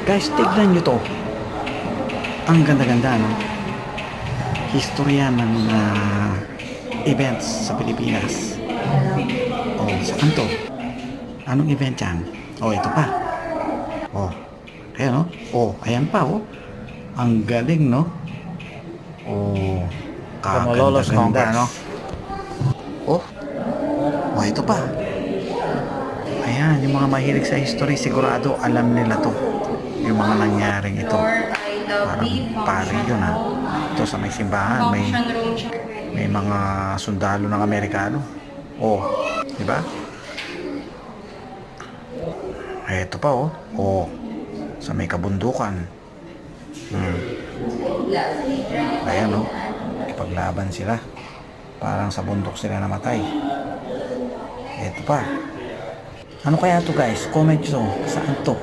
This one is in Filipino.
Guys, tignan nyo to. Ang ganda-ganda, no? Historia ng events sa Pilipinas. Oh, saan to? Anong event yan? Oh, ito pa. Oh, ayan, no? Oh, ayan pa, oh. Ang galing, no? Oh, Malolos kaganda-ganda, Congress. no? Oh, oh, ito pa. Ayan, yung mga mahilig sa history, sigurado alam nila to. Yung mga nangyaring ito. Parang pari yun, ha? Ito sa may simbahan, may mga sundalo ng Amerikano. Oh, di ba? Ay, ito pa, oh. Oh, sa may kabundukan. Ayan, oh. Ipaglaban sila. Parang sa bundok sila namatay. Ito pa. Ano kaya to, guys? Comment nyo. Saan to?